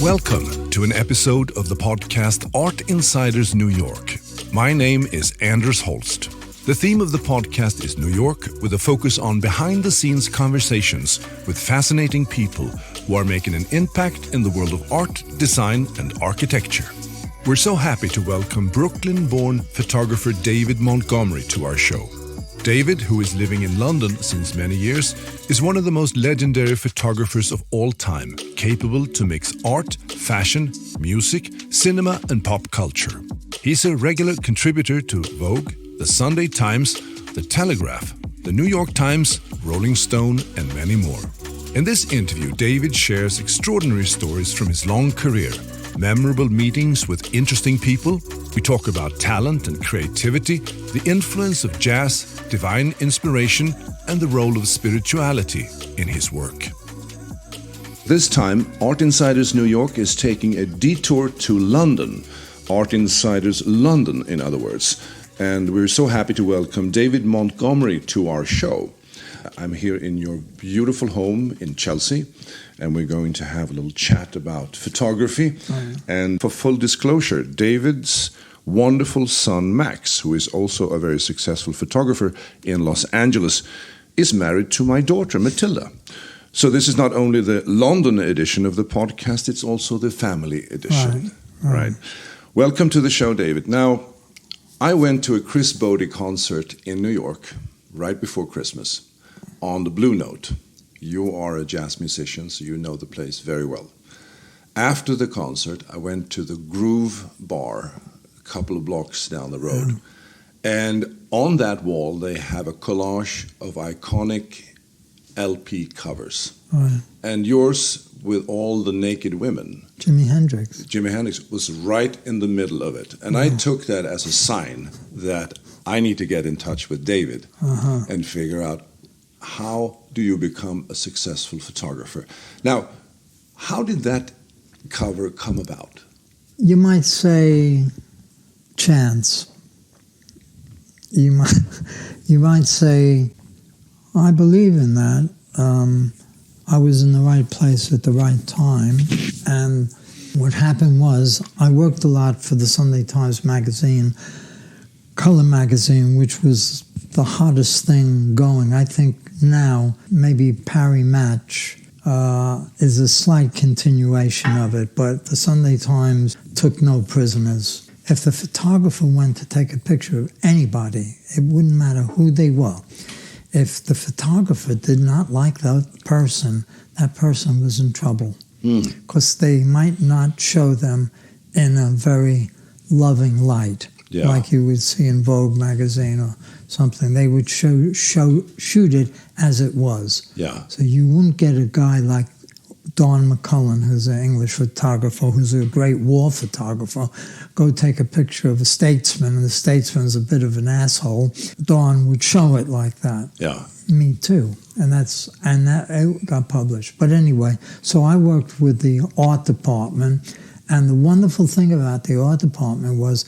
Welcome to an episode of the podcast Art Insiders New York. My name is Anders Holst. The theme of the podcast is New York, with a focus on behind-the-scenes conversations with fascinating people who are making an impact in the world of art, design, and architecture. We're so happy to welcome Brooklyn-born photographer David Montgomery to our show. David, who is living in London since many years, is one of the most legendary photographers of all time, capable to mix art, fashion, music, cinema, and pop culture. He's a regular contributor to Vogue, the Sunday Times, the Telegraph, the New York Times, Rolling Stone, and many more. In this interview, David shares extraordinary stories from his long career, memorable meetings with interesting people. We talk about talent and creativity, the influence of jazz, divine inspiration, and the role of spirituality in his work. This time, Art Insiders New York is taking a detour to London. Art Insiders London, in other words. And we're so happy to welcome David Montgomery to our show. I'm here in your beautiful home in Chelsea, and we're going to have a little chat about photography. And for full disclosure, David's wonderful son Max, who is also a very successful photographer in Los Angeles, is married to my daughter Matilda. So this is not only the London edition of the podcast, it's also the family edition. Right. Welcome to the show, David. Now, I went to a Chris Bodie concert in New York right before Christmas on the Blue Note. You are a jazz musician, so you know the place very well. After the concert, I went to the Groove Bar, a couple of blocks down the road. And on that wall, they have a collage of iconic LP covers. And yours with all the naked women. Jimi Hendrix was right in the middle of it. And I took that as a sign that I need to get in touch with David and figure out, how do you become a successful photographer? Now, how did that cover come about? You might say chance. You might say, I believe in that. I was in the right place at the right time. And what happened was, I worked a lot for the Sunday Times magazine, color magazine, which was the hottest thing going. I think now maybe Parry Match is a slight continuation of it, but the Sunday Times took no prisoners. If the photographer went to take a picture of anybody, it wouldn't matter who they were. If the photographer did not like that person was in trouble, because they might not show them in a very loving light. Like you would see in Vogue magazine or something. They would shoot it as it was. So you wouldn't get a guy like Don McCullen, who's an English photographer, who's a great war photographer, go take a picture of a statesman, and the statesman's a bit of an asshole. Don would show it like that. Me too. And that it got published. But anyway, so I worked with the art department, and the wonderful thing about the art department was,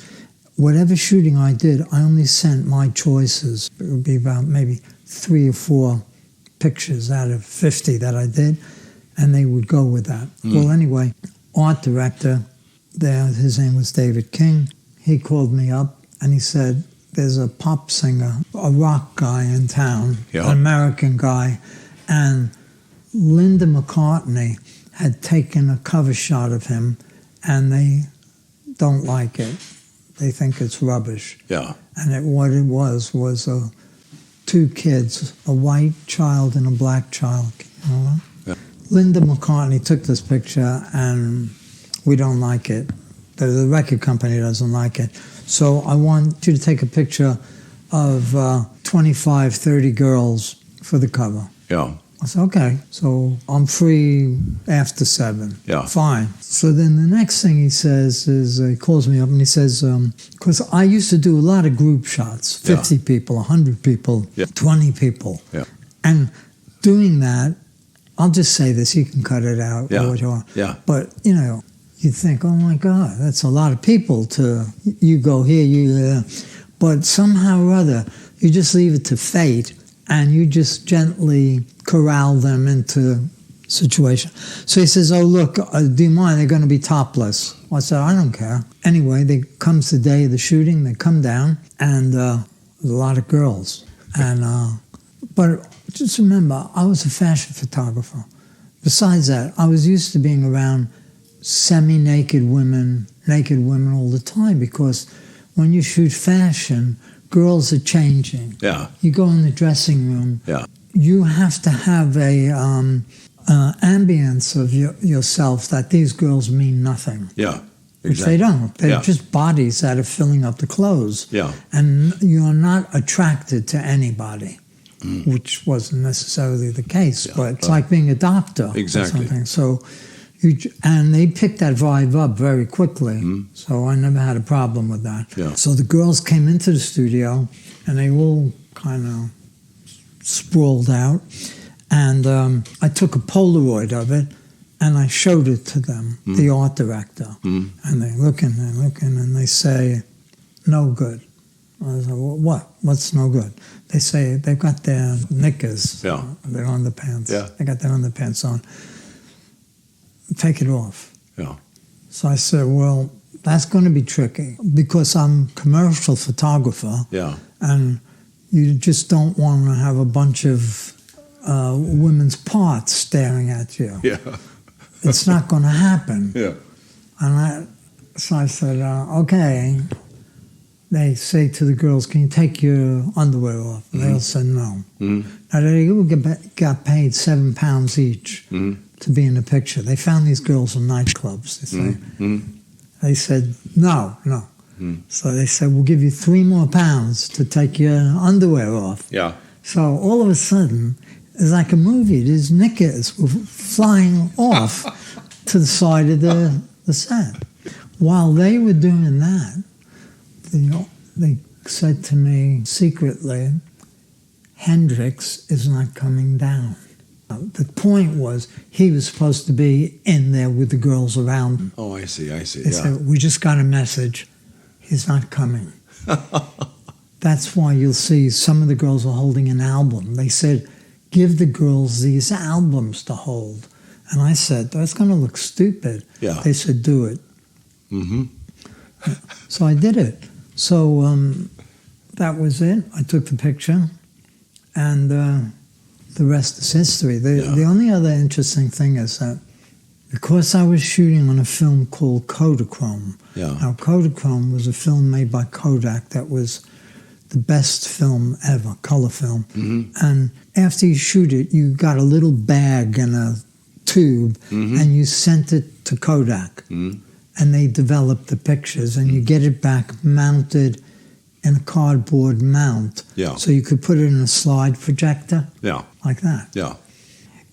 whatever shooting I did, I only sent my choices. It would be about maybe 3 or 4 pictures out of 50 that I did, and they would go with that. Well, anyway, art director there, his name was David King. He called me up and he said, there's a pop singer, a rock guy in town, an American guy, and Linda McCartney had taken a cover shot of him, and they don't like it. They think it's rubbish. And what it was 2 kids, a white child and a black child. You know what? Linda McCartney took this picture, and we don't like it. The record company doesn't like it. So I want you to take a picture of 25, 30 girls for the cover. I said, okay, so I'm free after 7. Fine. So then the next thing he says is, he calls me up and he says, because I used to do a lot of group shots, 50 people, 100 people, 20 people. And doing that, I'll just say this, you can cut it out. But, you know, you think, oh my God, that's a lot of people to, you go here, you there. But somehow or other, you just leave it to fate, and you just gently corral them into situation. So he says, oh, look, do you mind? They're going to be topless. I said, I don't care. Anyway, comes the day of the shooting. They come down, and there's a lot of girls. But just remember, I was a fashion photographer. Besides that, I was used to being around semi-naked women, naked women all the time, because when you shoot fashion, girls are changing. Yeah. You go in the dressing room. Yeah. You have to have a ambience of yourself that these girls mean nothing. Yeah. Exactly. Which they don't. They're just bodies that are filling up the clothes. Yeah. And you're not attracted to anybody, which wasn't necessarily the case. But it's like being a doctor or something. So, and they picked that vibe up very quickly. So I never had a problem with that. Yeah. So the girls came into the studio, and they all kind of sprawled out. And I took a Polaroid of it, and I showed it to them, the art director. And they're looking, and they say, no good. I said, well, what? What's no good? They say they've got their knickers, their underpants. Yeah. They got their underpants on. Take it off. Yeah. So I said, well, that's going to be tricky, because I'm a commercial photographer. Yeah. And you just don't want to have a bunch of women's parts staring at you. Yeah. It's not going to happen. Yeah. And so I said, okay. They say to the girls, can you take your underwear off? And they all said no. Now, they got paid £7 each to be in the picture. They found these girls in nightclubs. They said, no. So they said, we'll give you £3 more to take your underwear off. Yeah. So all of a sudden, it's like a movie. These knickers were flying off to the side of the set. While they were doing that, they said to me secretly, Hendrix is not coming down. The point was, he was supposed to be in there with the girls around him. Oh, I see. They said, we just got a message. He's not coming. That's why you'll see some of the girls are holding an album. They said, give the girls these albums to hold. And I said, that's going to look stupid. Yeah. They said, do it. So I did it. So that was it. I took the picture, and the rest is history. The only other interesting thing is that because I was shooting on a film called Kodachrome. Now, Kodachrome was a film made by Kodak that was the best film ever, color film. And after you shoot it, you got a little bag and a tube, and you sent it to Kodak. And they developed the pictures, and you get it back mounted in a cardboard mount. So you could put it in a slide projector. Like that.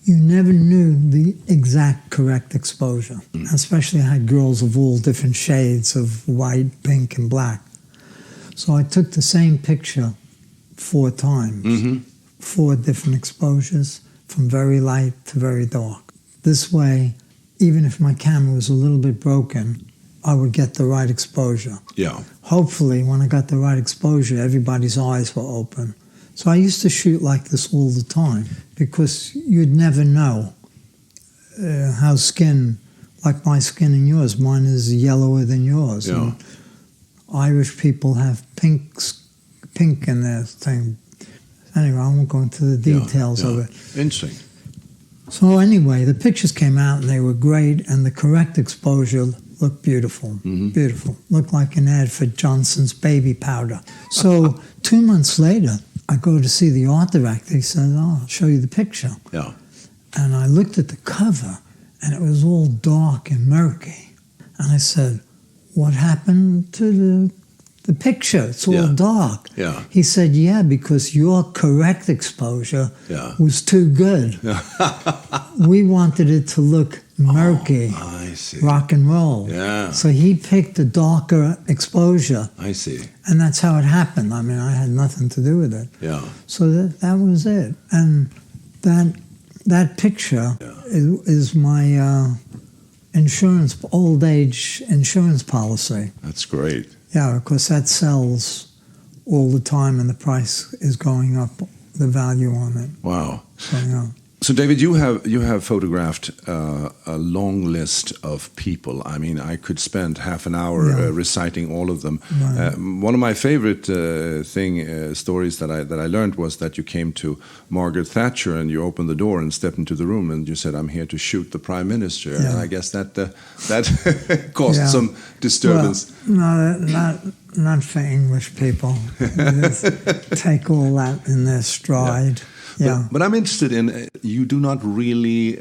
You never knew the exact correct exposure. Especially I had girls of all different shades of white, pink, and black. So I took the same picture 4 times. 4 different exposures, from very light to very dark. This way, even if my camera was a little bit broken, I would get the right exposure. Hopefully, when I got the right exposure, everybody's eyes were open. So I used to shoot like this all the time, because you'd never know how skin, like my skin and yours, mine is yellower than yours. And Irish people have pink in their thing. Anyway, I won't go into the details of it. Interesting. So anyway, the pictures came out, and they were great, and the correct exposure looked beautiful. Beautiful. Looked like an ad for Johnson's baby powder. So 2 months later, I go to see the art director. He said, I'll show you the picture. And I looked at the cover, and it was all dark and murky. And I said, what happened to the picture? It's all dark. He said, because your correct exposure was too good. We wanted it to look murky, rock and roll. So he picked a darker exposure. And that's how it happened. I mean, I had nothing to do with it. So that was it. And that picture is my old age insurance policy. That's great. Because that sells all the time, and the price is going up, the value on it. Wow. So, David, you have photographed a long list of people. I mean, I could spend half an hour reciting all of them. Right. One of my favorite stories that I learned was that you came to Margaret Thatcher and you opened the door and stepped into the room and you said, "I'm here to shoot the Prime Minister." Yeah. And I guess that caused some disturbance. Well, not for English people. Just take all that in their stride. Yeah. But I'm interested in, you do not really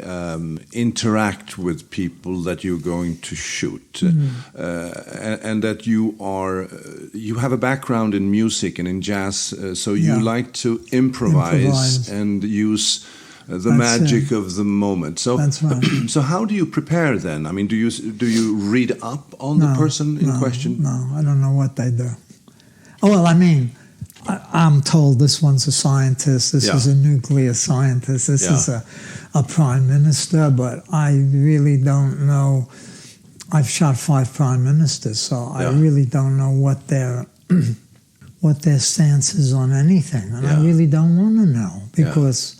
interact with people that you're going to shoot. And that you have a background in music and in jazz, so you like to improvise and use the magic of the moment. So that's right. So how do you prepare then? I mean, do you read up on the person in question? No, I don't know what they do. Oh, well, I mean, I'm told this one's a scientist, this is a nuclear scientist, this is a prime minister, but I really don't know. I've shot 5 prime ministers, so I really don't know what their stance is on anything. And I really don't want to know, because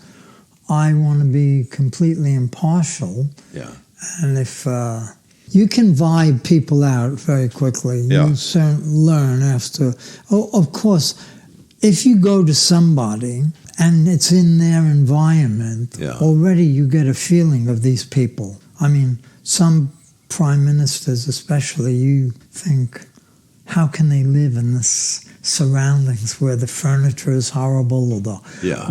I want to be completely impartial. Yeah. And if you can vibe people out very quickly, you learn after. Oh, of course, if you go to somebody and it's in their environment, already you get a feeling of these people. I mean, some prime ministers especially, you think, how can they live in this surroundings where the furniture is horrible or the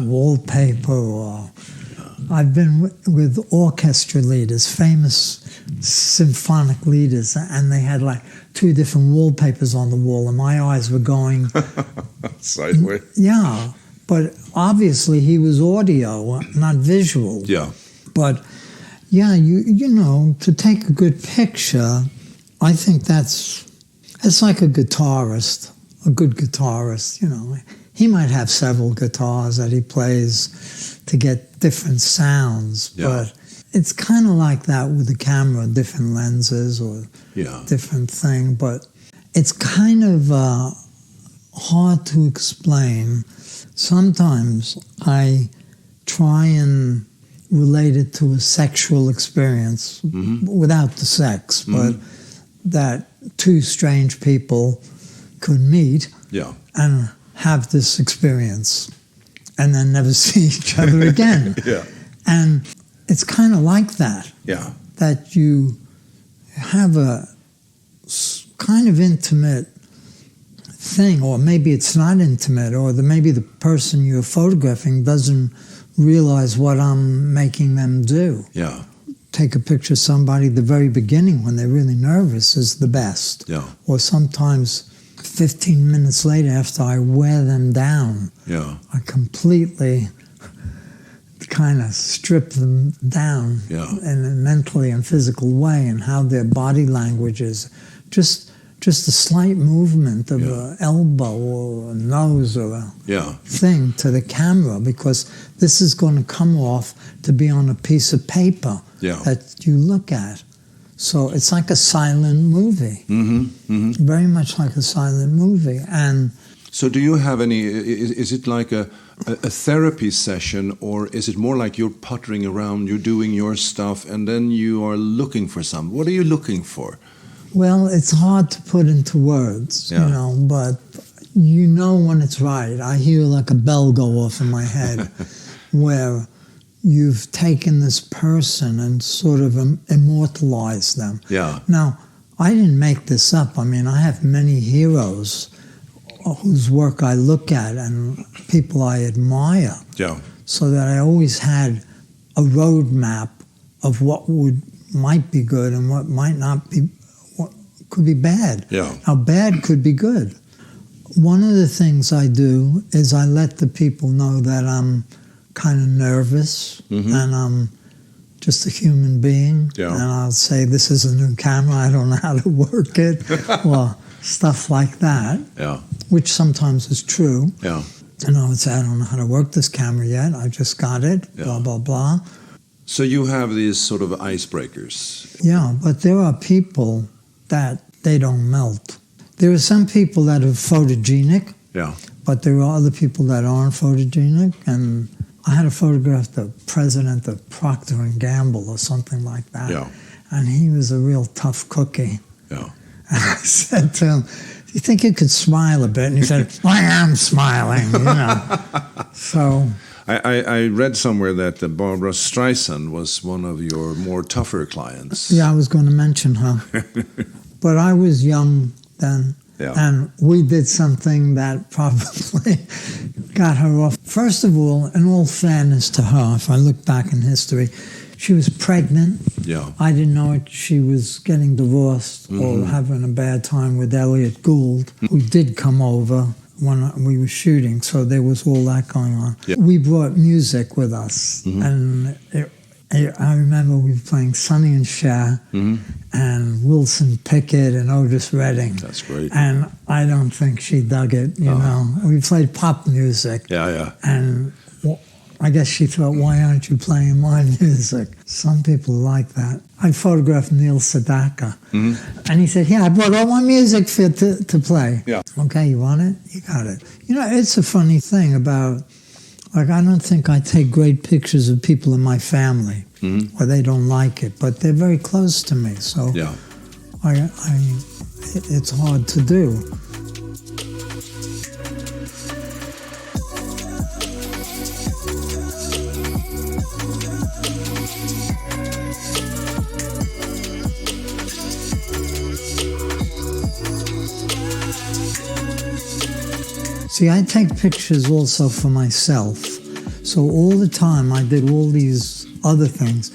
wallpaper? Or I've been with orchestra leaders, famous symphonic leaders, and they had like 2 different wallpapers on the wall, and my eyes were going sideways. Yeah, but obviously he was audio, not visual. Yeah. But yeah, you know, to take a good picture, I think it's like a guitarist, a good guitarist. You know, he might have several guitars that he plays to get different sounds, but it's kind of like that with the camera, different lenses or different thing, but it's kind of hard to explain. Sometimes I try and relate it to a sexual experience without the sex, but that 2 strange people could meet and have this experience and then never see each other again. And it's kind of like that. That you have a kind of intimate thing, or maybe it's not intimate, or maybe the person you're photographing doesn't realize what I'm making them do. Take a picture of somebody at the very beginning when they're really nervous is the best. Or sometimes 15 minutes later after I wear them down, I completely kind of strip them down in a mentally and physical way, and how their body language is. Just a slight movement of an elbow or a nose or a thing to the camera, because this is going to come off to be on a piece of paper that you look at. So it's like a silent movie, very much like a silent movie. And so do you have any, is it like a therapy session, or is it more like you're puttering around, you're doing your stuff, and then you are looking for something? What are you looking for? Well, it's hard to put into words, you know, but you know when it's right. I hear like a bell go off in my head where you've taken this person and sort of immortalized them. Now, I didn't make this up. I mean, I have many heroes whose work I look at and people I admire. So that I always had a roadmap of what might be good and what might not be, what could be bad. How bad could be good. One of the things I do is I let the people know that I'm kind of nervous and I'm just a human being. And I'll say, this is a new camera, I don't know how to work it. Or stuff like that, which sometimes is true. And I would say, I don't know how to work this camera yet, I just got it, blah, blah, blah. So you have these sort of icebreakers. Yeah, but there are people that they don't melt. There are some people that are photogenic, but there are other people that aren't photogenic, and I had a photograph of the president of Procter & Gamble or something like that. Yeah. And he was a real tough cookie. Yeah. And I said to him, "Do you think you could smile a bit?" And he said, "I am smiling, you know." So I read somewhere that Barbara Streisand was one of your more tougher clients. yeah, I was going to mention her. But I was young then, Yeah. and we did something that probably got her off. First of all, in all fairness to her, if I look back in history, she was pregnant. Yeah. I didn't know it. She was getting divorced or having a bad time with Elliot Gould, who did come over when we were shooting, so there was all that going on. Yeah. We brought music with us, and I remember we were playing Sonny and Cher and Wilson Pickett and Otis Redding. That's great. And I don't think she dug it, you know. We played pop music. Yeah. And I guess she thought, why aren't you playing my music? Some people like that. I photographed Neil Sedaka. And he said, yeah, I brought all my music for you to play. Yeah. Okay, you want it? You got it. You know, it's a funny thing about, like, I don't think I take great pictures of people in my family, or they don't like it, but they're very close to me, so Yeah. it's hard to do. See, I take pictures also for myself. So all the time I did all these other things.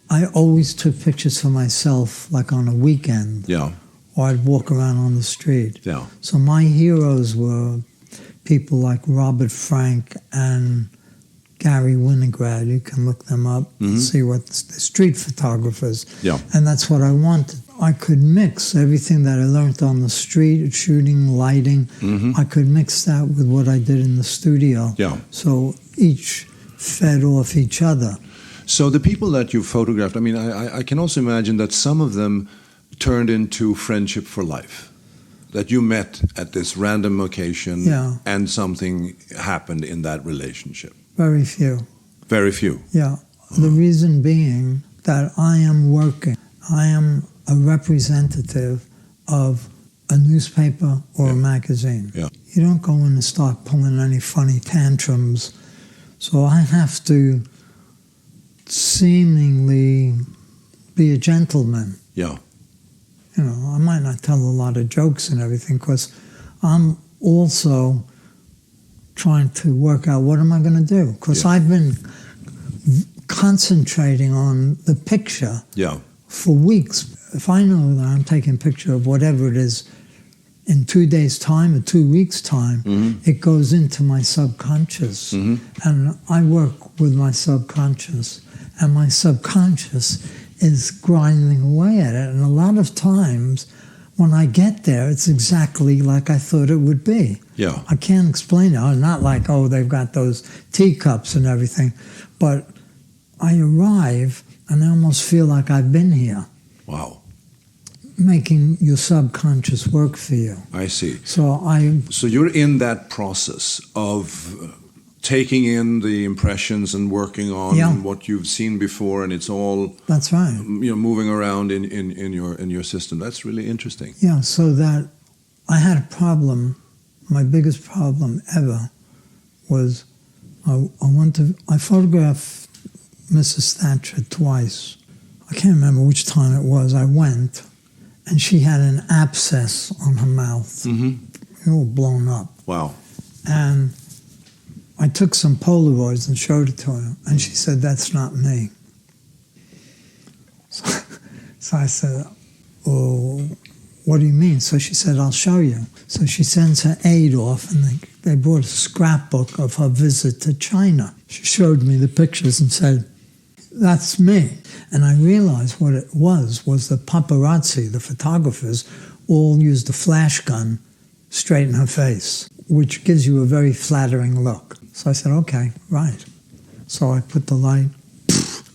I always took pictures for myself, like on a weekend. Yeah. Or I'd walk around on the street. Yeah. So my heroes were people like Robert Frank and Gary Winograd. You can look them up and see what the street photographers. Yeah. And that's what I wanted. I could mix everything that I learned on the street, shooting, lighting. I could mix that with what I did in the studio. Yeah. So each fed off each other. So the people that you photographed, I mean, I can also imagine that some of them turned into friendship for life. That you met at this random occasion, Yeah. and something happened in that relationship. Very few. Very few. Yeah. The reason being that I am working. I am a representative of a newspaper or a magazine. Yeah. You don't go in and start pulling any funny tantrums. So I have to seemingly be a gentleman. Yeah. You know, I might not tell a lot of jokes and everything because I'm also trying to work out what am I going to do. Because I've been concentrating on the picture Yeah. for weeks. If I know that I'm taking a picture of whatever it is in 2 days' time or 2 weeks' time, it goes into my subconscious. And I work with my subconscious. And my subconscious is grinding away at it. And a lot of times, when I get there, it's exactly like I thought it would be. Yeah. I can't explain it. Not like, oh, they've got those teacups and everything. But I arrive, and I almost feel like I've been here. Wow. Making your subconscious work for you. I see. So you're in that process of taking in the impressions and working on what you've seen before, and it's all that's right. Moving around in your system. That's really interesting. Yeah. So that I had a problem. My biggest problem ever was I photographed Mrs. Thatcher twice. I can't remember which time it was. I went, and she had an abscess on her mouth, all blown up. Wow. And I took some Polaroids and showed it to her, and she said, "That's not me." So I said, "Oh, what do you mean?" So she said, "I'll show you." So she sends her aide off, and they brought a scrapbook of her visit to China. She showed me the pictures and said, "That's me." And I realized what it was the paparazzi, the photographers, all used a flash gun straight in her face, which gives you a very flattering look. So I said, okay, right. So I put the light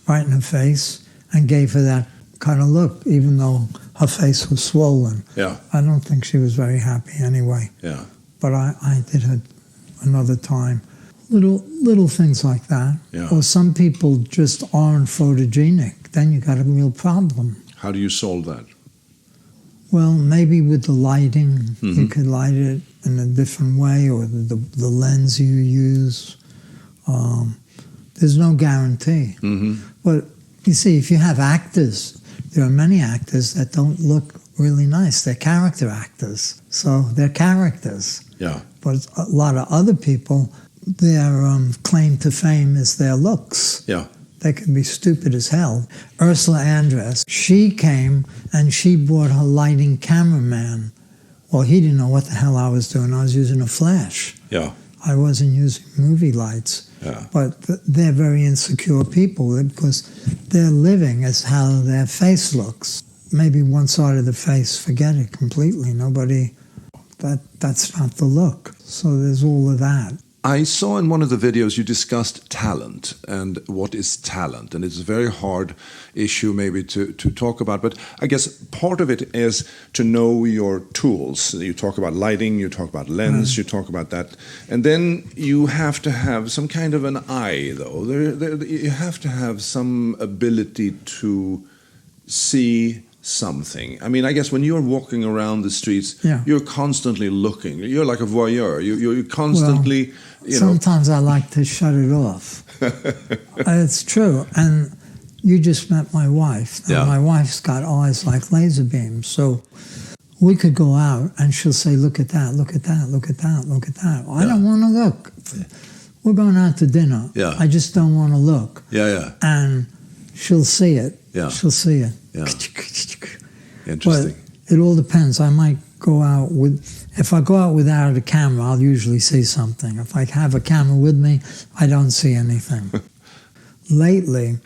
right in her face and gave her that kind of look, even though her face was swollen. Yeah. I don't think she was very happy anyway. Yeah. But I did her another time. Little things like that. Yeah. Or some people just aren't photogenic. Then you got a real problem. How do you solve that? Well, maybe with the lighting, Mm-hmm. you could light it in a different way, or the lens you use. There's no guarantee. Mm-hmm. But you see, if you have actors, there are many actors that don't look really nice. They're character actors, so they're characters. Yeah. But a lot of other people, their claim to fame is their looks. Yeah. They can be stupid as hell. Ursula Andress, she came and she brought her lighting cameraman. Well, he didn't know what the hell I was doing. I was using a flash. Yeah. I wasn't using movie lights. Yeah. But they're very insecure people because their living is how their face looks. Maybe one side of the face, forget it completely. That's not the look. So there's all of that. I saw in one of the videos you discussed talent and what is talent, and it's a very hard issue maybe to talk about, but I guess part of it is to know your tools. You talk about lighting, you talk about lens, you talk about that, and then you have to have some kind of an eye, though. You have to have some ability to see something. I mean, I guess when you're walking around the streets, you're constantly looking. You're like a voyeur. You're constantly, sometimes I like to shut it off. It's true. And you just met my wife. Now, my wife's got eyes like laser beams. So we could go out and she'll say, look at that, look at that, look at that, look at that. I don't want to look. We're going out to dinner. Yeah. I just don't want to look. Yeah. And she'll see it. Yeah. She'll see it. Yeah. Interesting. But it all depends. I might go out if I go out without a camera, I'll usually see something. If I have a camera with me, I don't see anything. Lately,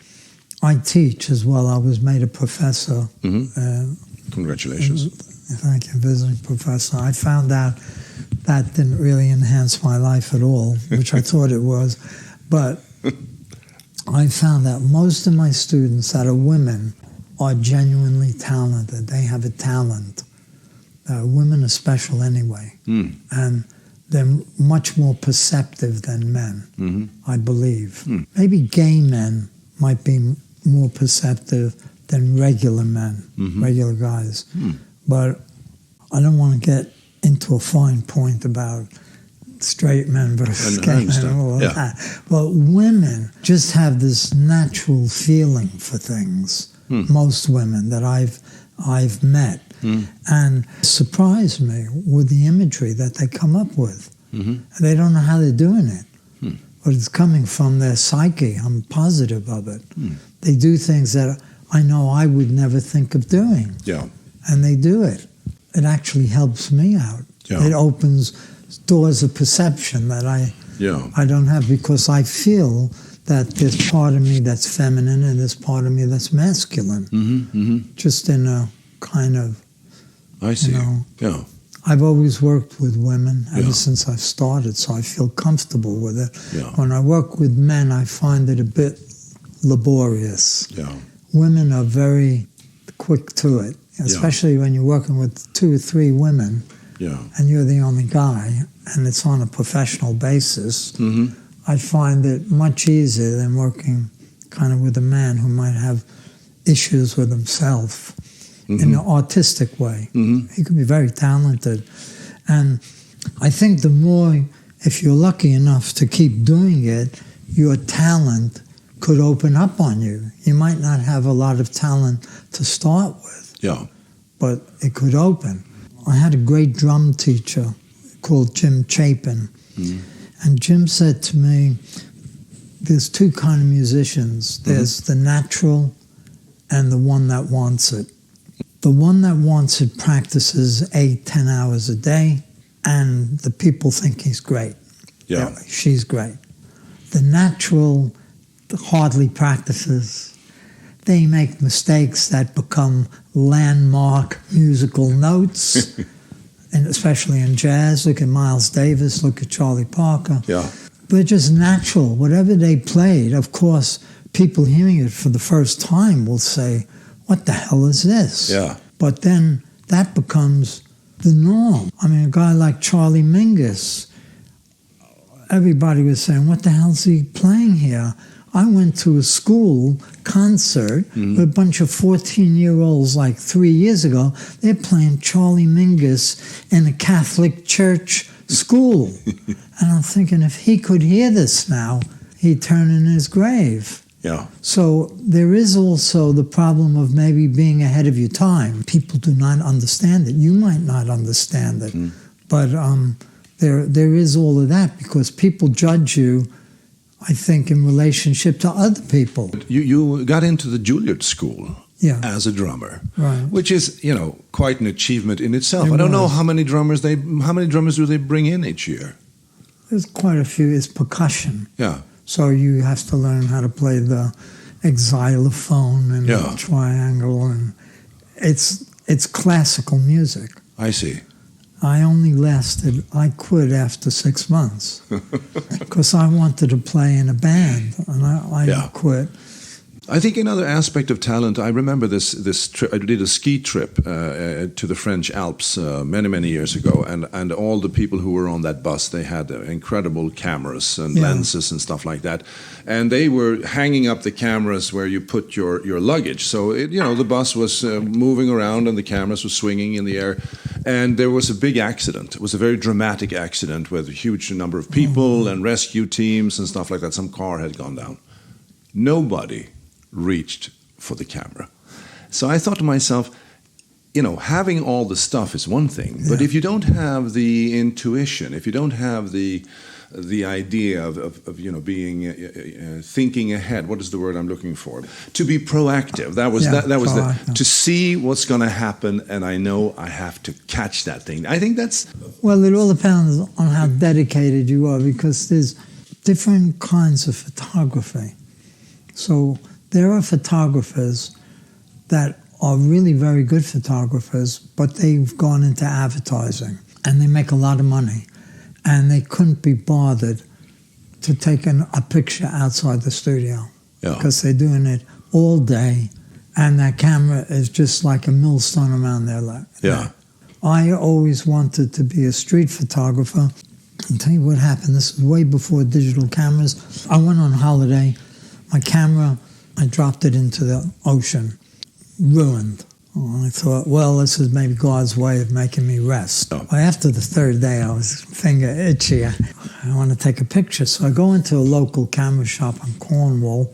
I teach as well. I was made a professor. Mm-hmm. Congratulations. Thank you, visiting professor. I found out that didn't really enhance my life at all, which I thought it was. But I found that most of my students that are women are genuinely talented. They have a talent. Women are special anyway. And they're much more perceptive than men, I believe. Maybe gay men might be more perceptive than regular men, regular guys. But I don't want to get into a fine point about straight men versus gay men and all of that. But women just have this natural feeling for things. Most women that I've met, and surprised me with the imagery that they come up with. They don't know how they're doing it, but it's coming from their psyche. I'm positive of it. They do things that I know I would never think of doing, and they do it. It actually helps me out. It opens doors of perception that I don't have, because I feel that there's part of me that's feminine and there's part of me that's masculine. Just in a kind of, I see. I've always worked with women ever since I've started, so I feel comfortable with it. When I work with men, I find it a bit laborious. Women are very quick to it, especially when you're working with 2 or 3 women and you're the only guy and it's on a professional basis. I find it much easier than working kind of with a man who might have issues with himself in an artistic way. He could be very talented. And I think the more, if you're lucky enough to keep doing it, your talent could open up on you. You might not have a lot of talent to start with, but it could open. I had a great drum teacher called Jim Chapin. And Jim said to me, there's 2 kind of musicians. There's the natural and the one that wants it. The one that wants it practices 8-10 hours a day, and the people think he's great. She's great. The natural hardly practices. They make mistakes that become landmark musical notes. And especially in jazz, look at Miles Davis, look at Charlie Parker. They're just natural. Whatever they played, of course, people hearing it for the first time will say, what the hell is this? But then that becomes the norm. I mean, a guy like Charlie Mingus, everybody was saying, what the hell's he playing here? I went to a school concert with a bunch of 14-year-olds like 3 years ago. They're playing Charlie Mingus in a Catholic church school. And I'm thinking, if he could hear this now, he'd turn in his grave. Yeah. So there is also the problem of maybe being ahead of your time. People do not understand it. You might not understand it. But there is all of that, because people judge you, I think, in relationship to other people. You got into the Juilliard School as a drummer, right? Which is, quite an achievement in itself. I don't know how many drummers do they bring in each year? There's quite a few. It's percussion. Yeah. So you have to learn how to play the xylophone and the triangle, and it's classical music. I see. I quit after 6 months because I wanted to play in a band, and I quit. I think another aspect of talent, I remember this trip. I did a ski trip to the French Alps many years ago, and all the people who were on that bus, they had incredible cameras and lenses and stuff like that, and they were hanging up the cameras where you put your luggage. So the bus was moving around and the cameras were swinging in the air, and there was a big accident. It was a very dramatic accident with a huge number of people and rescue teams and stuff like that. Some car had gone down. Nobody reached for the camera. So I thought to myself, having all the stuff is one thing, but if you don't have the intuition, if you don't have the idea of being thinking ahead, what is the word I'm looking for? To be proactive. That was to see what's going to happen, and I know I have to catch that thing. I think that's... Well, it all depends on how dedicated you are, because there's different kinds of photography. So there are photographers that are really very good photographers, but they've gone into advertising and they make a lot of money, and they couldn't be bothered to take a picture outside the studio because they're doing it all day, and that camera is just like a millstone around their leg. Yeah. I always wanted to be a street photographer. I'll tell you what happened. This was way before digital cameras. I went on holiday. My camera, I dropped it into the ocean, ruined. I thought, well, this is maybe God's way of making me rest. After the third day, I was finger itchy. I want to take a picture. So I go into a local camera shop in Cornwall,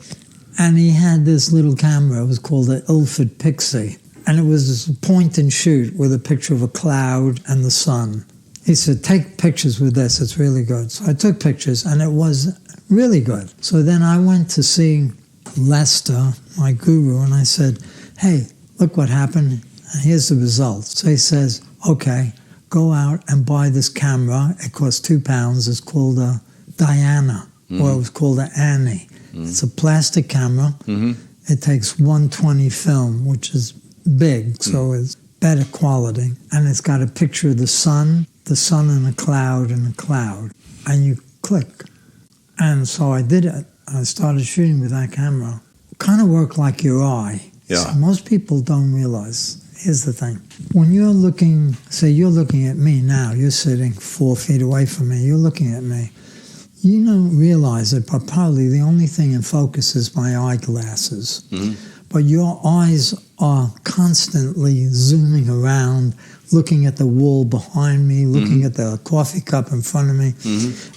and he had this little camera. It was called the Ilford Pixie. And it was this point and shoot with a picture of a cloud and the sun. He said, take pictures with this. It's really good. So I took pictures, and it was really good. So then I went to see Lester, my guru, and I said, hey, look what happened. Here's the results. So he says, okay, go out and buy this camera. It costs £2. It's called a Diana, or it was called an Annie. It's a plastic camera. It takes 120 film, which is big, so it's better quality. And it's got a picture of the sun and a cloud, and you click. And so I did it. I started shooting with that camera. It kind of worked like your eye. Yeah. So most people don't realize. Here's the thing. When you're looking, say you're looking at me now, you're sitting 4 feet away from me, you're looking at me. You don't realize it, but probably the only thing in focus is my eyeglasses. But your eyes are constantly zooming around, looking at the wall behind me, looking at the coffee cup in front of me,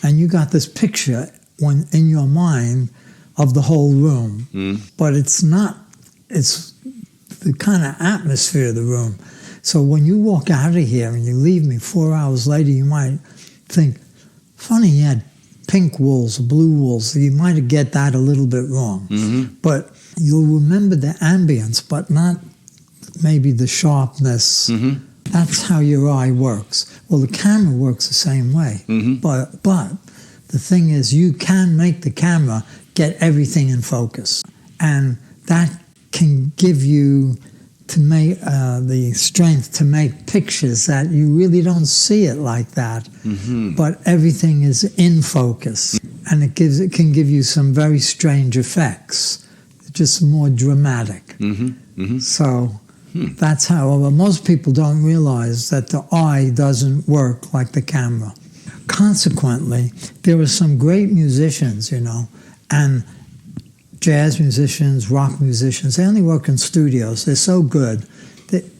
and you got this picture in your mind of the whole room. But it's not, it's the kind of atmosphere of the room. So when you walk out of here and you leave me 4 hours later, you might think, funny, he had pink walls or blue walls. So you might get that a little bit wrong. But you'll remember the ambience, but not maybe the sharpness. That's how your eye works. Well, the camera works the same way. But the thing is, you can make the camera get everything in focus. And that can give you the strength to make pictures that you really don't see it like that. But everything is in focus. And it can give you some very strange effects, just more dramatic. So that's how most people don't realize that the eye doesn't work like the camera. consequently, there were some great musicians, and jazz musicians, rock musicians. They only work in studios. They're so good.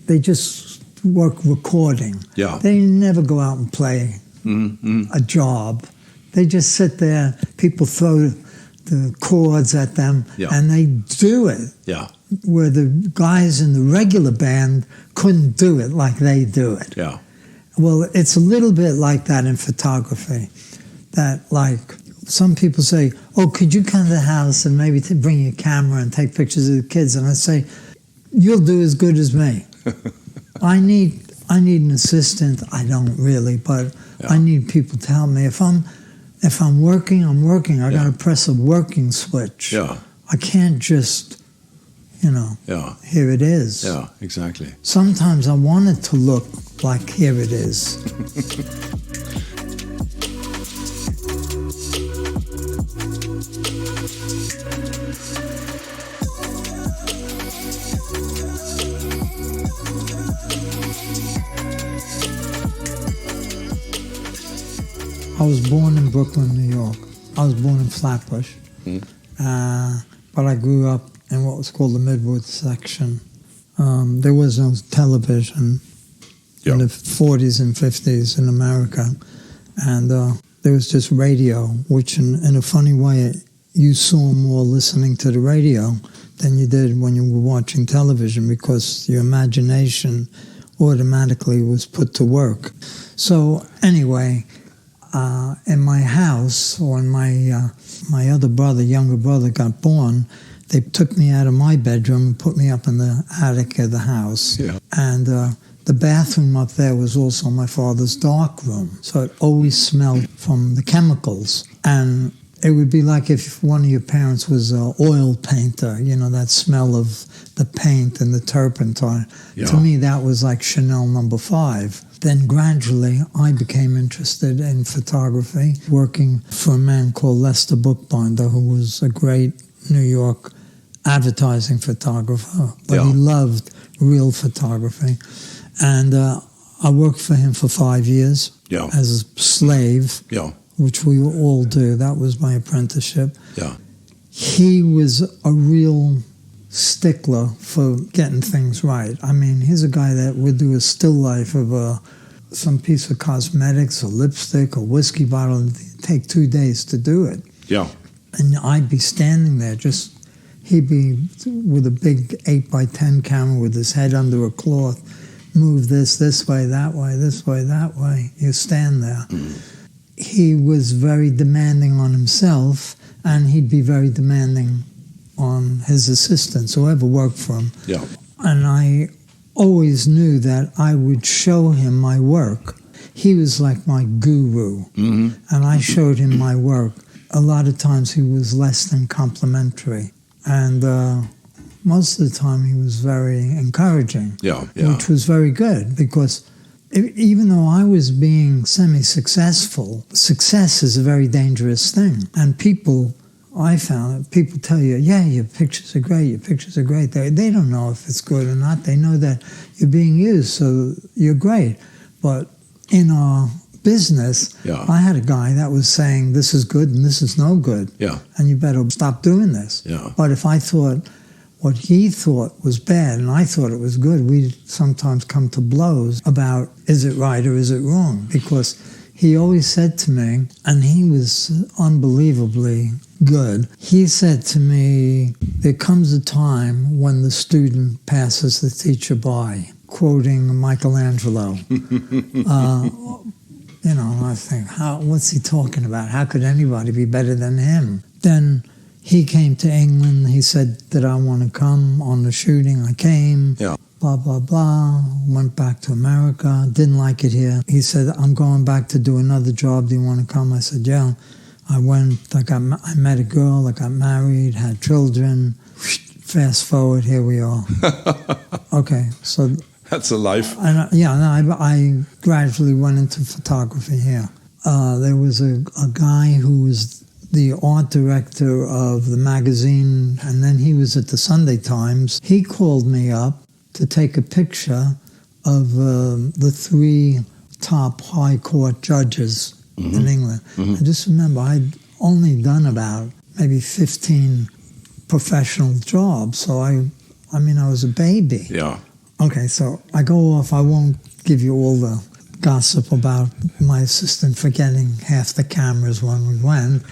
They just work recording. Yeah. They never go out and play a job. They just sit there. People throw the chords at them, and they do it. Yeah. Where the guys in the regular band couldn't do it like they do it. Yeah. Well, it's a little bit like that in photography. That, like, some people say, oh, could you come to the house and maybe bring your camera and take pictures of the kids? And I say, you'll do as good as me. I need an assistant. I don't really, but I need people to help me. If I'm working, I'm working. I got to press a working switch. Yeah. I can't just, here it is. Yeah, exactly. Sometimes I want it to look like here it is. I was born in Brooklyn, New York. I was born in Flatbush. But I grew up in what was called the Midwood section. There was no television in the 40s and 50s in America. And there was just radio, which in a funny way, you saw more listening to the radio than you did when you were watching television, because your imagination automatically was put to work. So anyway, in my house, when my other brother, younger brother, got born, they took me out of my bedroom and put me up in the attic of the house. Yeah. And the bathroom up there was also my father's dark room. So it always smelled from the chemicals. And it would be like if one of your parents was an oil painter, that smell of the paint and the turpentine. Yeah. To me, that was like Chanel No. 5. Then gradually, I became interested in photography, working for a man called Lester Bookbinder, who was a great New York advertising photographer, but he loved real photography. And I worked for him for 5 years as a slave, which we all do. That was my apprenticeship. Yeah. He was a real stickler for getting things right. I mean, he's a guy that would do a still life of some piece of cosmetics, a lipstick, a whiskey bottle, and it'd take 2 days to do it. Yeah. And I'd be standing there, he'd be with a big 8x10 camera with his head under a cloth, move this way, that way, this way, that way. You stand there. He was very demanding on himself, and he'd be very demanding on his assistants, whoever worked for him. Yeah. And I always knew that I would show him my work. He was like my guru, and I showed him my work. A lot of times he was less than complimentary, and most of the time he was very encouraging, which was very good, because even though I was being semi-successful, success is a very dangerous thing. And I found that people tell you, your pictures are great. They don't know if it's good or not. They know that you're being used, so you're great. But in our business, I had a guy that was saying, this is good and this is no good. Yeah. And you better stop doing this. Yeah. But if I thought what he thought was bad and I thought it was good, we'd sometimes come to blows about, is it right or is it wrong? Because he always said to me, and he was unbelievably good, he said to me, there comes a time when the student passes the teacher by, quoting Michelangelo. I think, what's he talking about? How could anybody be better than him? Then he came to England. He said that I want to come on the shooting. I came. Yeah. Blah, blah, blah. Went back to America. Didn't like it here. He said, I'm going back to do another job. Do you want to come? I said, yeah. I went. I met a girl. I got married, had children. Fast forward, here we are. Okay, so... That's a life. I gradually went into photography here. There was a guy who was the art director of the magazine, and then he was at the Sunday Times. He called me up to take a picture of the 3 top high court judges in England. I just remember I'd only done about maybe 15 professional jobs, so I was a baby. Yeah. Okay, so I go off. I won't give you all the gossip about my assistant forgetting half the cameras when we went.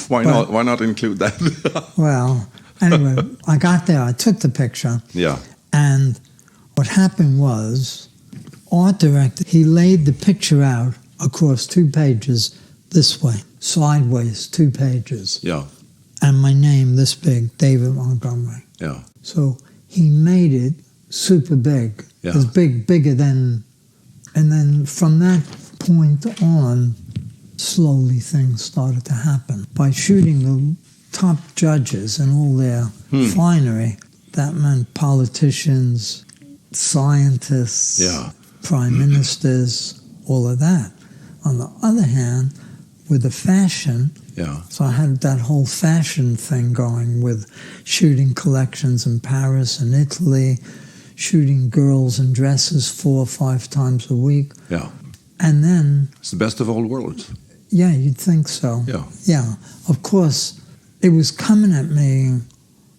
Why not? Why not include that? Well, anyway, I got there. I took the picture. Yeah. And what happened was, art director, he laid the picture out across 2 pages this way, sideways 2 pages. Yeah. And my name this big, David Montgomery. Yeah. So he made it super big. Yeah. It was bigger than... And then from that point on, slowly things started to happen. By shooting the top judges and all their finery, that meant politicians, scientists, prime ministers, all of that. On the other hand, with the fashion, so I had that whole fashion thing going with shooting collections in Paris and Italy, shooting girls in dresses 4 or 5 times a week. Yeah. And then... It's the best of all worlds. Yeah, you'd think so. Yeah. Yeah. Of course, it was coming at me,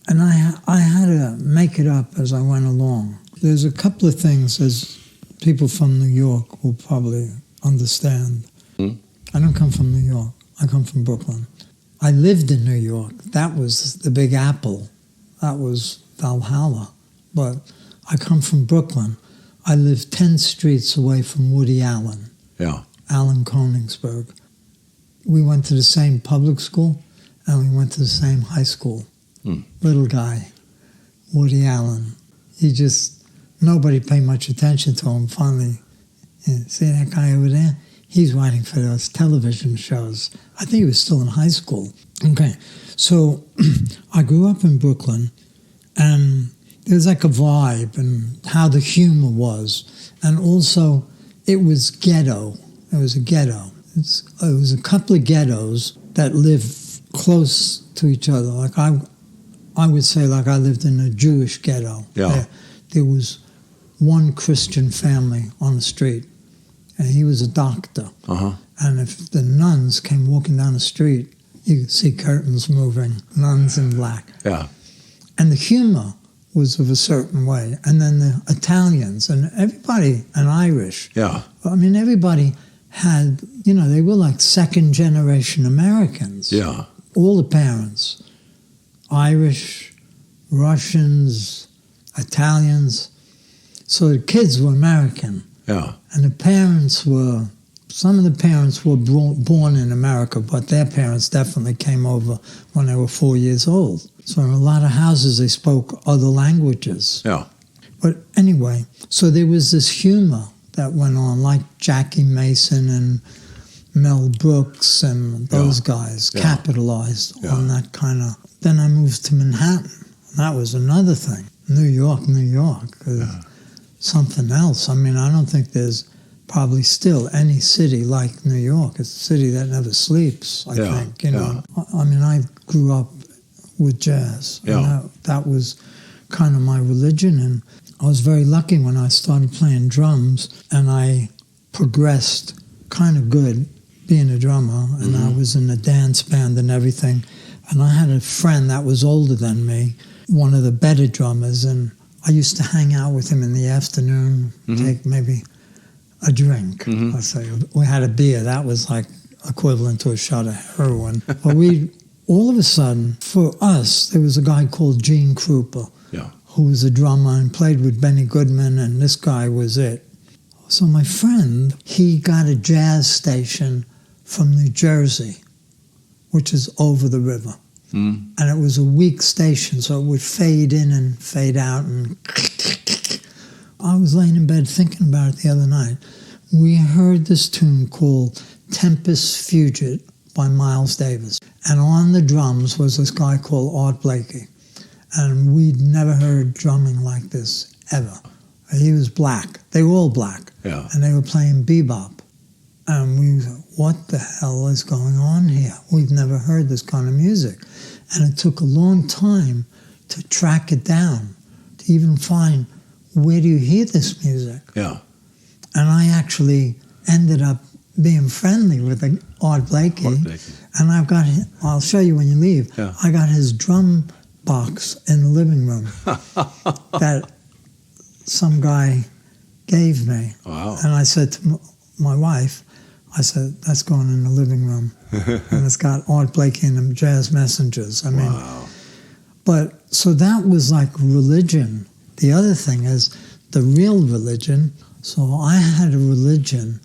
and I had to make it up as I went along. There's a couple of things, as people from New York will probably understand. I don't come from New York. I come from Brooklyn. I lived in New York. That was the Big Apple. That was Valhalla. But I come from Brooklyn. I lived 10 streets away from Woody Allen. Yeah. Allen Koenigsberg. We went to the same public school, and we went to the same high school. Little guy, Woody Allen. Nobody paid much attention to him. Finally, see that guy over there? He's writing for those television shows. I think he was still in high school. Okay, so I grew up in Brooklyn, and there's like a vibe and how the humor was. And also, it was ghetto. It was a ghetto. It was a couple of ghettos that lived close to each other. Like I would say, like I lived in a Jewish ghetto. Yeah. There was one Christian family on the street, and he was a doctor. And if the nuns came walking down the street, you could see curtains moving, nuns in black. Yeah. And the humor was of a certain way. And then the Italians and everybody, and Irish. Yeah. I mean, everybody had, they were like second generation Americans. Yeah. All the parents, Irish, Russians, Italians. So the kids were American. Yeah. And the parents were, some of the parents were born in America, but their parents definitely came over when they were 4 years old. So in a lot of houses, they spoke other languages. Yeah. But anyway, so there was this humor that went on, like Jackie Mason and Mel Brooks and those guys capitalized on that kind of... Then I moved to Manhattan. And that was another thing. New York. Something else. I mean, I don't think there's probably still any city like New York. It's a city that never sleeps, I think. I mean, I grew up with jazz. Yeah. And that was kind of my religion. And I was very lucky when I started playing drums, and I progressed kind of good being a drummer. And I was in a dance band and everything. And I had a friend that was older than me, one of the better drummers, and I used to hang out with him in the afternoon, take maybe a drink. Let's say we had a beer. That was like equivalent to a shot of heroin. But all of a sudden, for us, there was a guy called Gene Krupa, who was a drummer and played with Benny Goodman, and this guy was it. So my friend, he got a jazz station from New Jersey, which is over the river. And it was a weak station, so it would fade in and fade out. And I was laying in bed thinking about it the other night. We heard this tune called Tempest Fugit by Miles Davis. And on the drums was this guy called Art Blakey. And we'd never heard drumming like this, ever. He was black. They were all black. Yeah. And they were playing bebop. And we thought, what the hell is going on here? We've never heard this kind of music. And it took a long time to track it down, to even find, where do you hear this music? Yeah. And I actually ended up being friendly with Art Blakey. And I'll show you when you leave. Yeah. I got his drum box in the living room that some guy gave me. Wow. And I said to my wife, I said, that's going in the living room. And it's got Art Blakey and the Jazz Messengers. I mean, wow. But so that was like religion. The other thing is the real religion. So I had a religion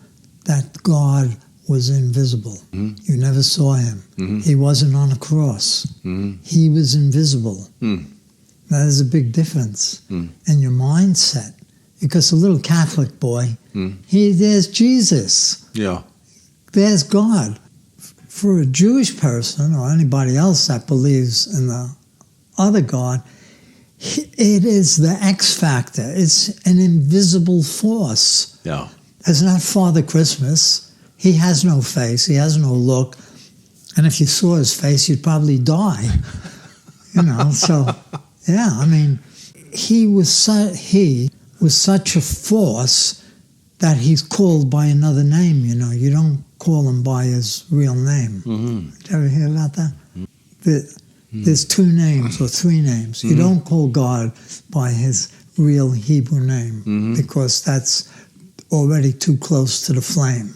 that God was invisible. Mm. You never saw him. Mm-hmm. He wasn't on a cross. Mm. He was invisible. Mm. That is a big difference in your mindset. Because a little Catholic boy, there's Jesus. Yeah. There's God. For a Jewish person or anybody else that believes in the other God, it is the X factor. It's an invisible force. Yeah. It's not Father Christmas. He has no face. He has no look. And if you saw his face, you'd probably die. So, yeah, I mean, he was such a force that he's called by another name, You don't call him by his real name. Mm-hmm. Did you ever hear about that? There's two names or three names. You don't call God by his real Hebrew name because that's already too close to the flame.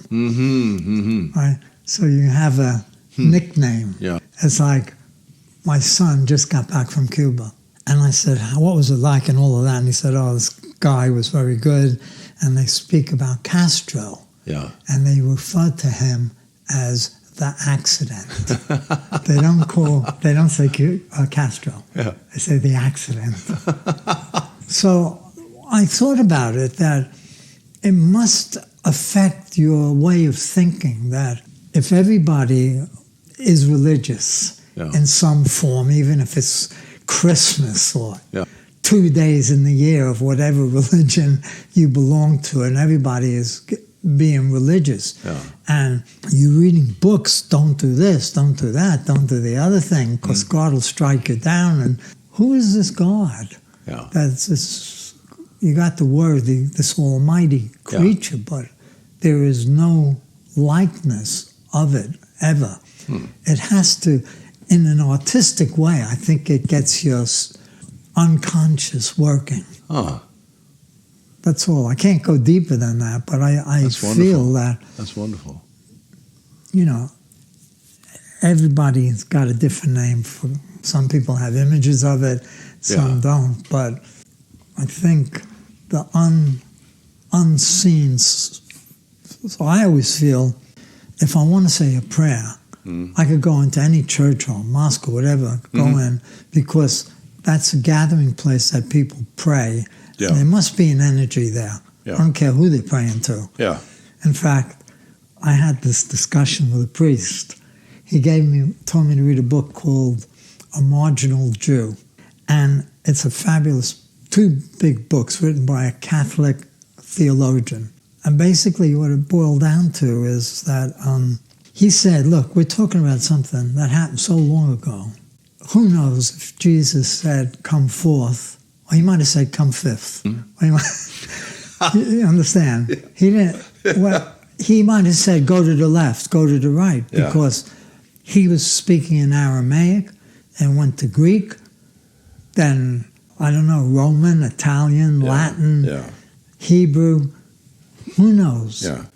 Right? So you have a nickname. Yeah. It's like, my son just got back from Cuba. And I said, what was it like and all of that? And he said, this guy was very good. And they speak about Castro. Yeah. And they refer to him as the accident. They don't say Castro. Yeah. They say the accident. So I thought about it, that it must affect your way of thinking, that if everybody is religious in some form, even if it's Christmas or 2 days in the year of whatever religion you belong to, and everybody is being religious. Yeah. And you're reading books, don't do this, don't do that, don't do the other thing, because God will strike you down. And who is this God? Yeah. That's this, you got the word, this almighty creature, but there is no likeness of it ever. It has to, in an artistic way, I think it gets your unconscious working. That's all. I can't go deeper than that, but I feel that... That's wonderful. Everybody's got a different name. Some people have images of it, some don't. But I think the unseen... So I always feel, if I want to say a prayer, I could go into any church or mosque or whatever, go in, because that's a gathering place that people pray. Yeah. And there must be an energy there. Yeah. I don't care who they're praying to. Yeah. In fact, I had this discussion with a priest. He told me to read a book called A Marginal Jew. And it's a fabulous, 2 big books written by a Catholic theologian. And basically what it boiled down to is that he said, look, we're talking about something that happened so long ago. Who knows if Jesus said, come forth, or he might have said, come fifth. You understand? Yeah. He didn't. Well, he might have said, go to the left, go to the right, because he was speaking in Aramaic and went to Greek, then, I don't know, Roman, Italian, Latin, Hebrew, who knows? Yeah.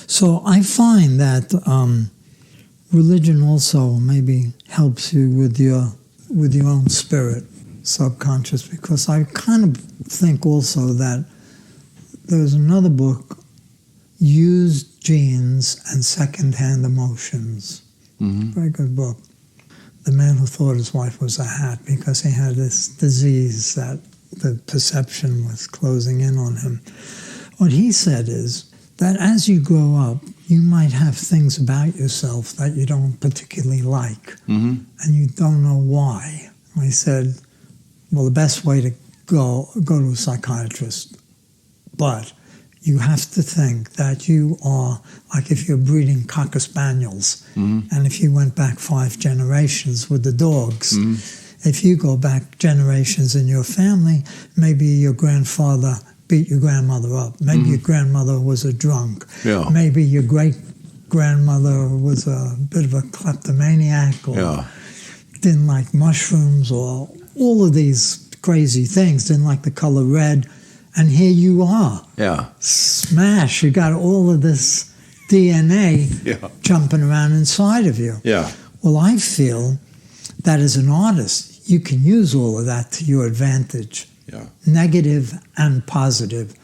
So I find that religion also maybe helps you with your own spirit, subconscious, because I kind of think also that there's another book, Used Genes and Secondhand Emotions. Very good book. The man who thought his wife was a hat because he had this disease that the perception was closing in on him. What he said is that as you grow up, you might have things about yourself that you don't particularly like, and you don't know why. I said, well, the best way to go to a psychiatrist, but you have to think that you are, like if you're breeding Cocker Spaniels, and if you went back 5 generations with the dogs, if you go back generations in your family, maybe your grandfather beat your grandmother up. Maybe your grandmother was a drunk. Yeah. Maybe your grandmother was a bit of a kleptomaniac or didn't like mushrooms or all of these crazy things, didn't like the color red. And here you are. Yeah. Smash. You got all of this DNA jumping around inside of you. Yeah. Well, I feel that as an artist, you can use all of that to your advantage. Yeah. Negative and positive.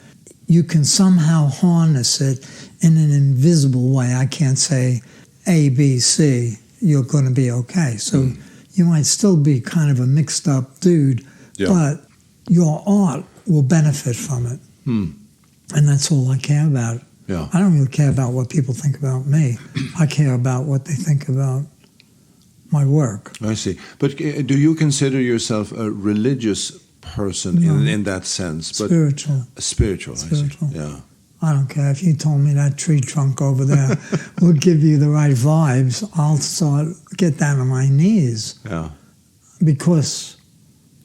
You can somehow harness it in an invisible way. I can't say A, B, C, you're going to be okay. So you might still be kind of a mixed up dude, but your art will benefit from it. And that's all I care about. Yeah. I don't really care about what people think about me. I care about what they think about my work. I see. But do you consider yourself a religious person in that sense? But spiritual. Spiritual, I see. Yeah. I don't care. If you told me that tree trunk over there will give you the right vibes, I'll get down on my knees. Yeah. Because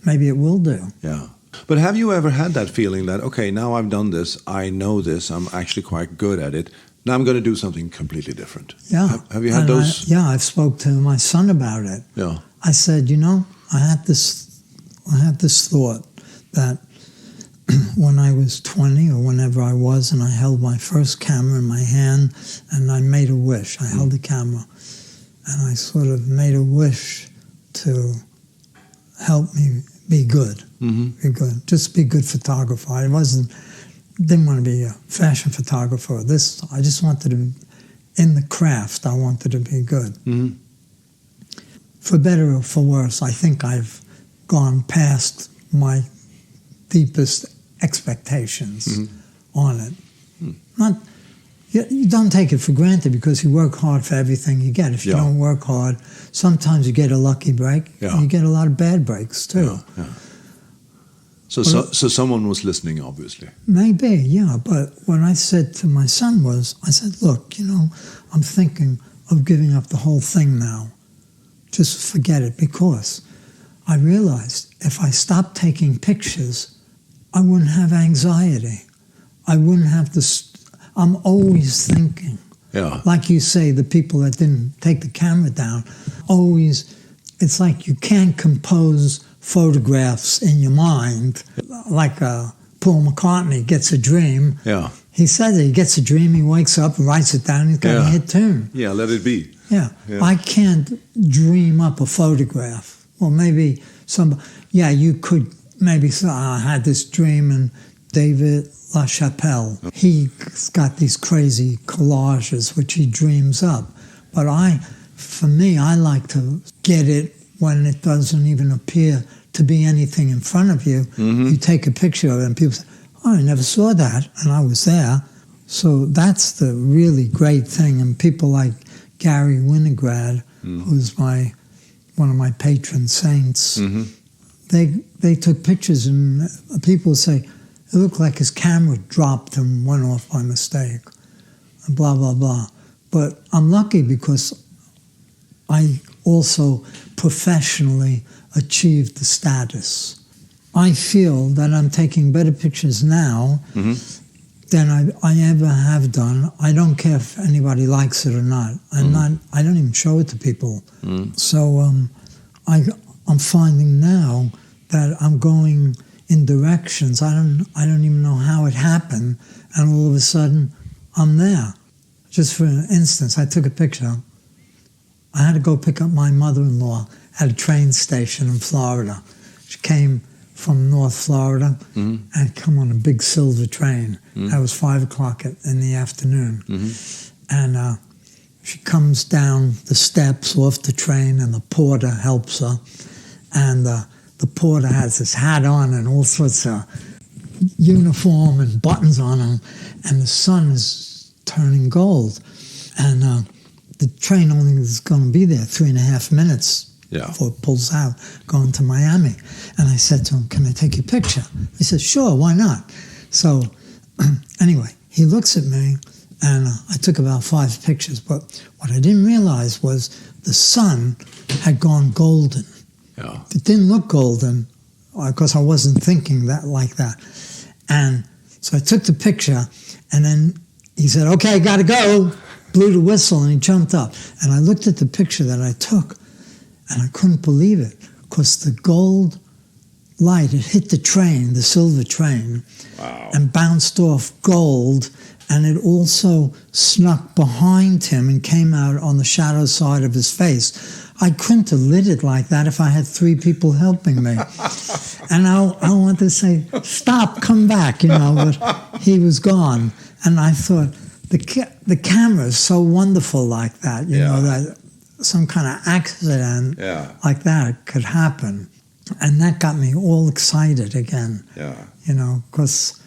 maybe it will do. Yeah. But have you ever had that feeling that, okay, now I've done this, I know this, I'm actually quite good at it, now I'm going to do something completely different? Yeah. Have you had those? I've spoke to my son about it. Yeah. I said, I had this thought that when I was 20 or whenever I was, and I held my first camera in my hand and I made a wish. I held the camera and I sort of made a wish to help me be good. Be good. Just be a good photographer. I didn't want to be a fashion photographer. I just wanted to be in the craft. I wanted to be good. For better or for worse, I think I've gone past my deepest expectations on it. You don't take it for granted because you work hard for everything you get. If you don't work hard, sometimes you get a lucky break. And you get a lot of bad breaks too. Yeah. So someone was listening, obviously. Maybe, yeah. But what I said to my son was, I said, look, I'm thinking of giving up the whole thing now. Just forget it, because I realized if I stopped taking pictures, I wouldn't have anxiety. I wouldn't have I'm always thinking. Yeah. Like you say, the people that didn't take the camera down, it's like you can't compose photographs in your mind. Like Paul McCartney gets a dream. Yeah. He says he gets a dream, he wakes up, writes it down, he's got a hit tune. Yeah, let it be. Yeah. I can't dream up a photograph. Well, maybe you could maybe say, I had this dream, and David LaChapelle, he's got these crazy collages which he dreams up. But for me, I like to get it when it doesn't even appear to be anything in front of you. You take a picture of it and people say, oh, I never saw that, and I was there. So that's the really great thing. And people like Gary Winograd, who's one of my patron saints, they took pictures, and people say, it looked like his camera dropped and went off by mistake, and blah, blah, blah. But I'm lucky because I also professionally achieved the status. I feel that I'm taking better pictures now than I ever have done. I don't care if anybody likes it or not. I don't even show it to people. So I'm finding now that I'm going in directions I don't even know how it happened, and all of a sudden I'm there. Just for instance, I took a picture. I had to go pick up my mother-in-law at a train station in Florida. She came from North Florida and come on a big silver train. That was 5 o'clock in the afternoon. And she comes down the steps off the train, and the porter helps her. And the porter has his hat on and all sorts of uniform and buttons on him. And the sun is turning gold. And the train only is going to be there 3.5 minutes before it pulls out, going to Miami. And I said to him, can I take your picture? He said, sure, why not? So anyway, he looks at me, and I took about 5 pictures. But what I didn't realize was the sun had gone golden. Yeah. It didn't look golden because I wasn't thinking like that. And so I took the picture, and then he said, okay, got to go. blew the whistle and he jumped up. And I looked at the picture that I took and I couldn't believe it because the gold light, it hit the train, the silver train, and bounced off gold, and it also snuck behind him and came out on the shadow side of his face. I couldn't have lit it like that if I had 3 people helping me. And I wanted to say, stop, come back, but he was gone. And I thought, the camera is so wonderful like that, that some kind of accident like that could happen. And that got me all excited again, because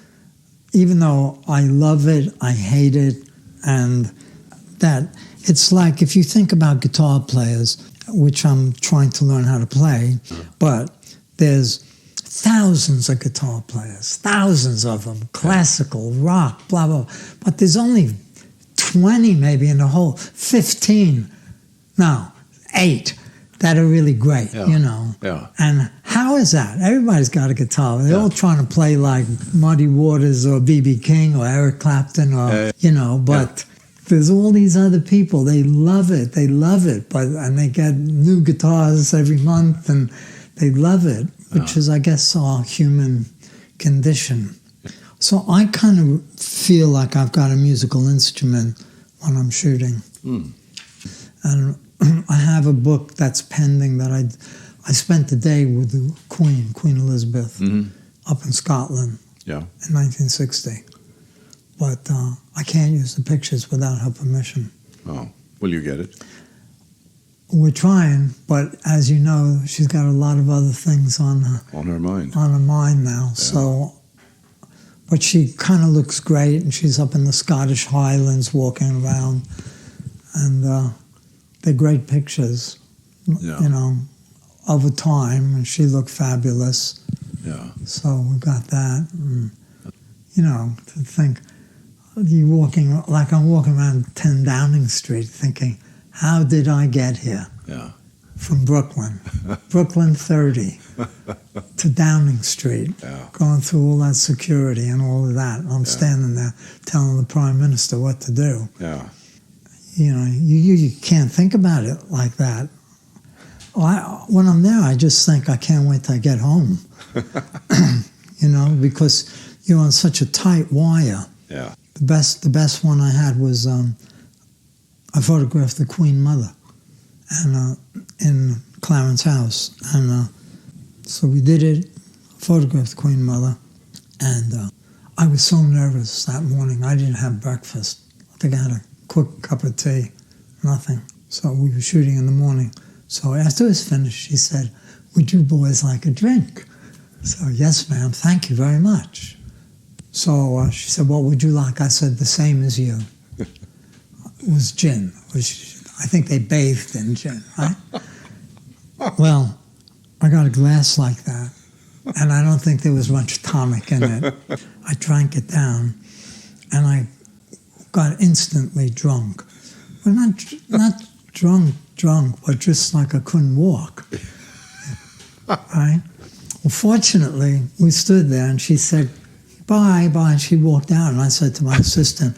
even though I love it, I hate it, and that it's like if you think about guitar players, which I'm trying to learn how to play, but there's thousands of guitar players, thousands of them, classical, rock, blah, blah, but there's only 20 maybe in the whole, 15, no, 8 that are really great, And how is that? Everybody's got a guitar. They're all trying to play like Muddy Waters or B.B. King or Eric Clapton or, but there's all these other people. They love it, and they get new guitars every month and they love it, which is, I guess, our human condition. So I kind of feel like I've got a musical instrument when I'm shooting. And I have a book that's pending that I spent the day with the Queen Elizabeth, up in Scotland in 1960. But I can't use the pictures without her permission. Oh, will you get it? We're trying, but as you know, she's got a lot of other things on her mind now. Yeah. So, but she kind of looks great, and she's up in the Scottish Highlands walking around, and they're great pictures, of a time, and she looked fabulous. Yeah. So we got that, and, to think, I'm walking around 10 Downing Street thinking, how did I get here? Yeah. From Brooklyn 30 to Downing Street, going through all that security and all of that. I'm standing there telling the Prime Minister what to do. Yeah. You can't think about it like that. When I'm there, I just think I can't wait till I get home. Because you're on such a tight wire. Yeah. The best one I had was I photographed the Queen Mother, and in Clarence House, and so we did it. Photographed the Queen Mother, and I was so nervous that morning. I didn't have breakfast. I think I had a quick cup of tea, nothing. So we were shooting in the morning. So after it was finished, she said, "Would you boys like a drink?" So, "Yes, ma'am, thank you very much." So she said, "What would you like?" I said, "The same as you." It was gin. I think they bathed in gin, right? Well, I got a glass like that, and I don't think there was much tonic in it. I drank it down, and I got instantly drunk. But not drunk, but just like I couldn't walk. Right? Well, fortunately, we stood there, and she said, "Bye, bye," and she walked out, and I said to my assistant,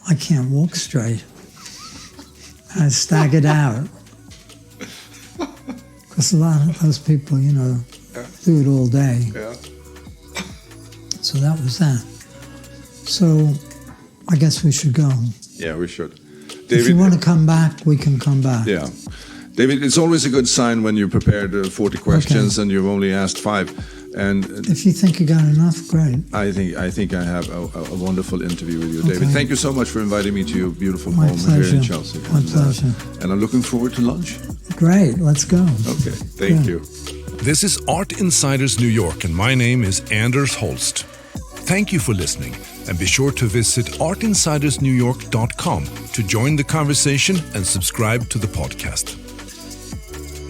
"I can't walk straight." I staggered out. Because a lot of those people, do it all day. Yeah. So that was that. So I guess we should go. Yeah, we should. David, if you want to come back, we can come back. Yeah. David, it's always a good sign when you prepared 40 questions and you've only asked 5. And if you think you got enough, great. I think I have a wonderful interview with you, David. Okay. Thank you so much for inviting me to your beautiful My home pleasure. here in Chelsea. My pleasure. And I'm looking forward to lunch. Great, let's go. Okay, thank you. This is Art Insiders New York, and my name is Anders Holst. Thank you for listening, and be sure to visit artinsidersnewyork.com to join the conversation and subscribe to the podcast.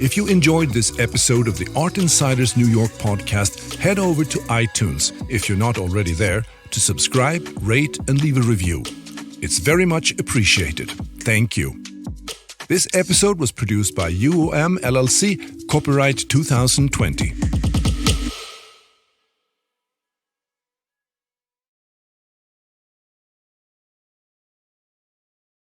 If you enjoyed this episode of the Art Insiders New York podcast, head over to iTunes, if you're not already there, to subscribe, rate, and leave a review. It's very much appreciated. Thank you. This episode was produced by UOM LLC, copyright 2020.